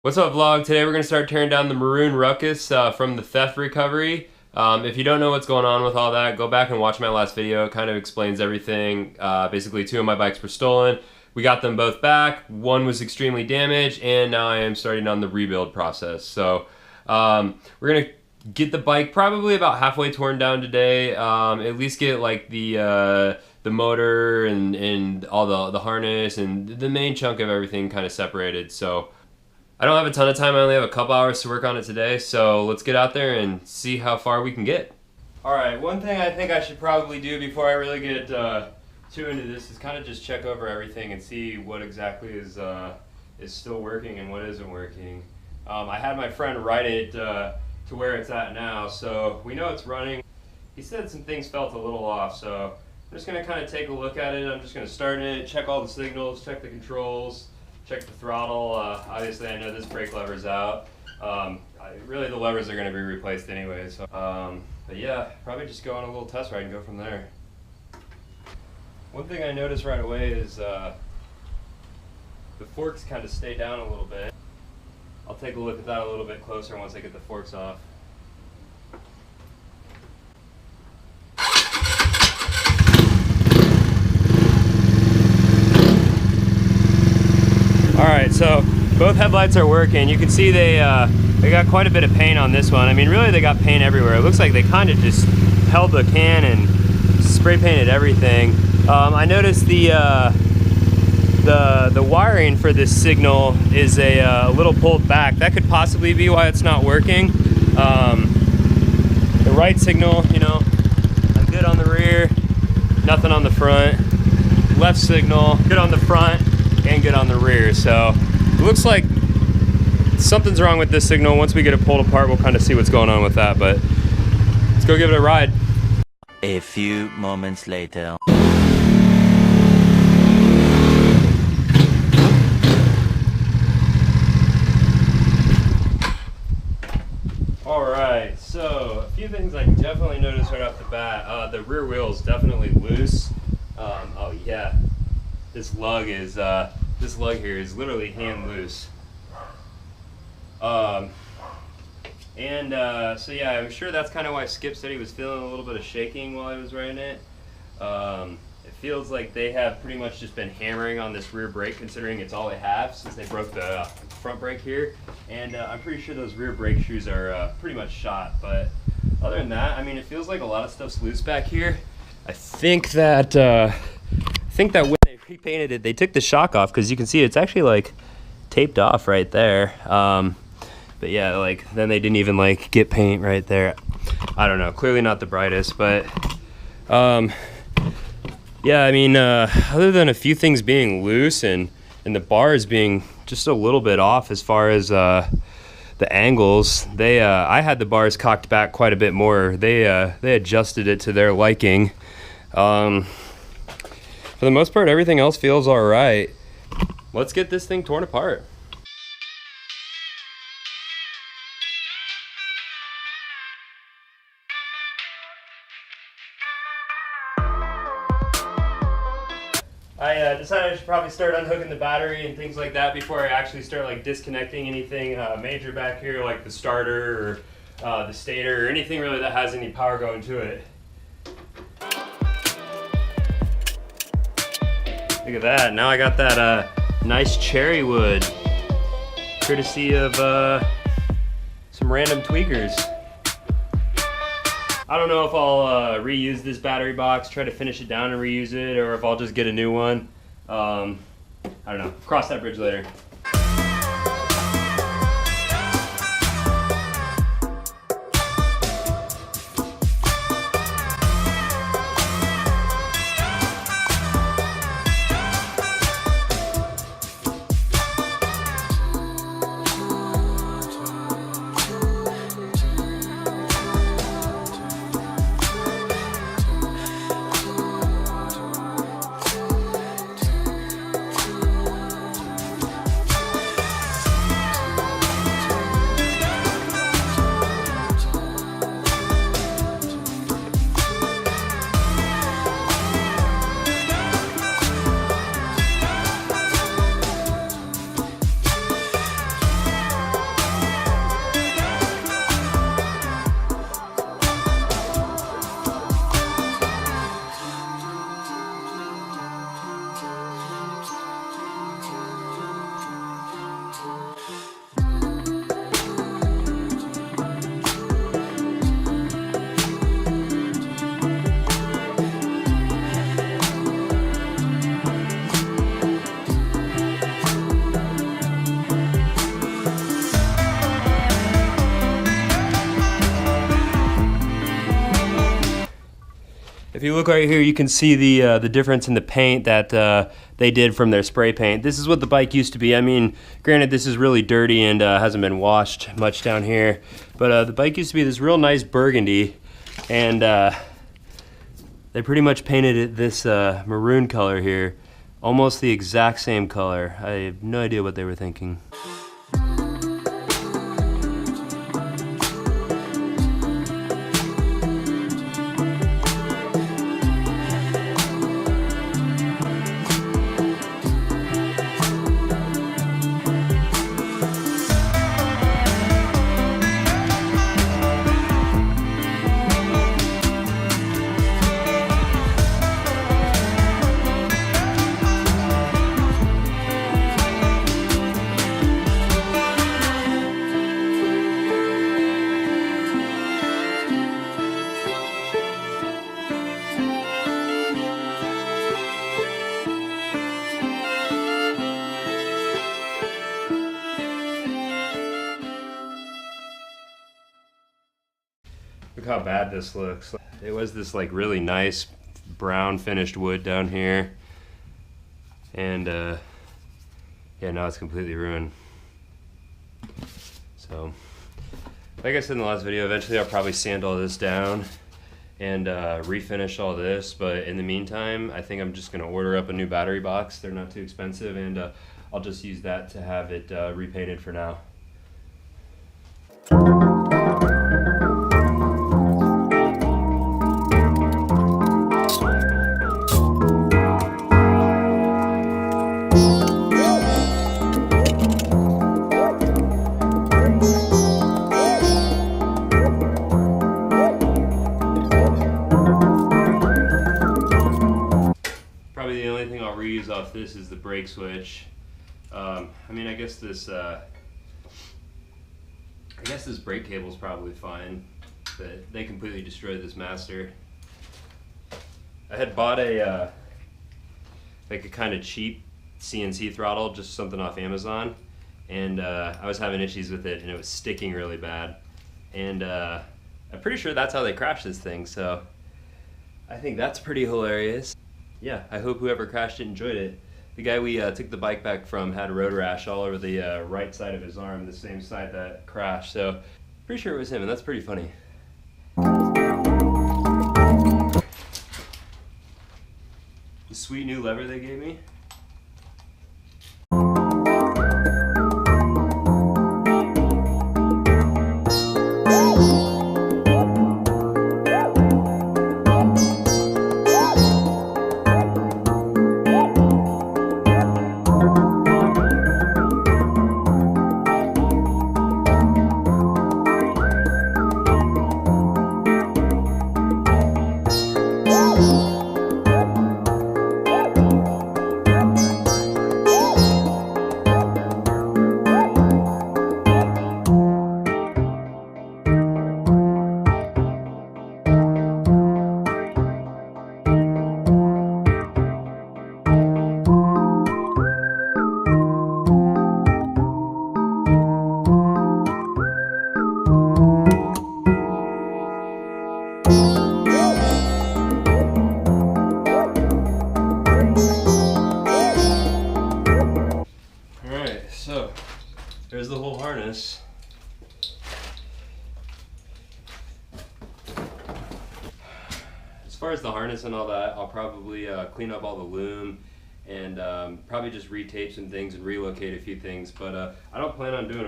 What's up, vlog? Today we're going to start tearing down the maroon Ruckus from the theft recovery. If you don't know what's going on with all that, go back and watch my last video. It kind of explains everything. Basically, 2 of my bikes were stolen. We got them both back. One was extremely damaged, and now I am starting on the rebuild process. So we're going to get the bike probably about halfway torn down today. At least get like the motor and all the harness and the main chunk of everything kind of separated. So I don't have a ton of time. I only have a couple hours to work on it today, so let's get out there and see how far we can get. Alright, one thing I think I should probably do before I really get too into this is kind of just check over everything and see what exactly is still working and what isn't working. I had my friend write it to where it's at now, so we know it's running. He said some things felt a little off, so I'm just going to kind of take a look at it. I'm just going to start it, check all the signals, check the controls, check the throttle. Obviously, I know this brake lever's out. Really, the levers are going to be replaced anyway. So, but yeah, probably just go on a little test ride and go from there. One thing I noticed right away is the forks kind of stay down a little bit. I'll take a look at that a little bit closer once I get the forks off. Alright, so both headlights are working. You can see they got quite a bit of paint on this one. I mean, really they got paint everywhere. It looks like they kind of just held the can and spray painted everything. I noticed the wiring for this signal is a little pulled back. That could possibly be why it's not working. The right signal, you know, I'm good on the rear, nothing on the front. Left signal, good on the front and good on the rear. So it looks like something's wrong with this signal. Once we get it pulled apart, we'll kind of see what's going on with that, but let's go give it a ride. A few moments later. Alright, so a few things I definitely noticed right off the bat. The rear wheel is definitely loose. Oh yeah, this lug here is literally hand loose. So yeah, I'm sure that's kind of why Skip said he was feeling a little bit of shaking while he was riding it. It feels like they have pretty much just been hammering on this rear brake, considering it's all they have since they broke the front brake here. And I'm pretty sure those rear brake shoes are pretty much shot. But other than that, I mean, it feels like a lot of stuff's loose back here. I think that when they repainted it, they took the shock off, because you can see it's actually like taped off right there. But yeah, like then they didn't even like get paint right there. I don't know, clearly not the brightest, but yeah, I mean, other than a few things being loose and the bars being just a little bit off as far as the angles, I had the bars cocked back quite a bit more. They adjusted it to their liking. For the most part, everything else feels all right. Let's get this thing torn apart. I decided I should probably start unhooking the battery and things like that before I actually start like disconnecting anything major back here, like the starter or the stator or anything really that has any power going to it. Look at that, now I got that nice cherry wood, courtesy of some random tweakers. I don't know if I'll reuse this battery box, try to finish it down and reuse it, or if I'll just get a new one. I don't know, cross that bridge later. If you look right here, you can see the difference in the paint that they did from their spray paint. This is what the bike used to be. I mean, granted, this is really dirty and hasn't been washed much down here, but the bike used to be this real nice burgundy, and they pretty much painted it this maroon color here, almost the exact same color. I have no idea what they were thinking. Look how bad this looks. It was this like really nice brown finished wood down here, and yeah, now it's completely ruined. So like I said in the last video, eventually I'll probably sand all this down and refinish all this, but in the meantime I think I'm just gonna order up a new battery box. They're not too expensive, and I'll just use that to have it repainted for now. Reuse off this is the brake switch. I mean, I guess this brake cable is probably fine, but they completely destroyed this master. I had bought a like a kind of cheap CNC throttle, just something off Amazon, and I was having issues with it, and it was sticking really bad, and I'm pretty sure that's how they crashed this thing, so I think that's pretty hilarious. Yeah, I hope whoever crashed it enjoyed it. The guy we took the bike back from had road rash all over the right side of his arm, the same side that crashed, so pretty sure it was him, and that's pretty funny. The sweet new lever they gave me. There's the whole harness. As far as the harness and all that, I'll probably clean up all the loom and probably just retape some things and relocate a few things. But I don't plan on doing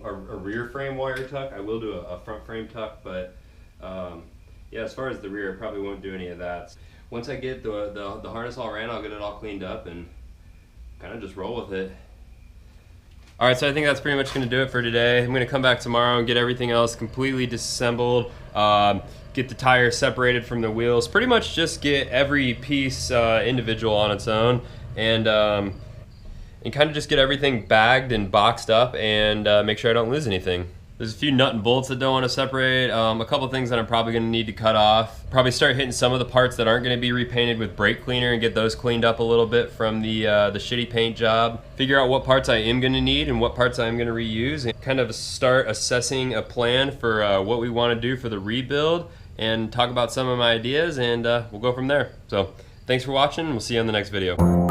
a rear frame wire tuck. I will do a front frame tuck, but yeah, as far as the rear, I probably won't do any of that. Once I get the harness all ran, I'll get it all cleaned up and kind of just roll with it. Alright, so I think that's pretty much going to do it for today. I'm going to come back tomorrow and get everything else completely disassembled, get the tires separated from the wheels, pretty much just get every piece individual on its own, and and kind of just get everything bagged and boxed up and make sure I don't lose anything. There's a few nut and bolts that don't want to separate, a couple things that I'm probably going to need to cut off. Probably start hitting some of the parts that aren't going to be repainted with brake cleaner and get those cleaned up a little bit from the shitty paint job. Figure out what parts I am going to need and what parts I'm going to reuse, and kind of start assessing a plan for what we want to do for the rebuild, and talk about some of my ideas, and we'll go from there. So thanks for watching, we'll see you on the next video.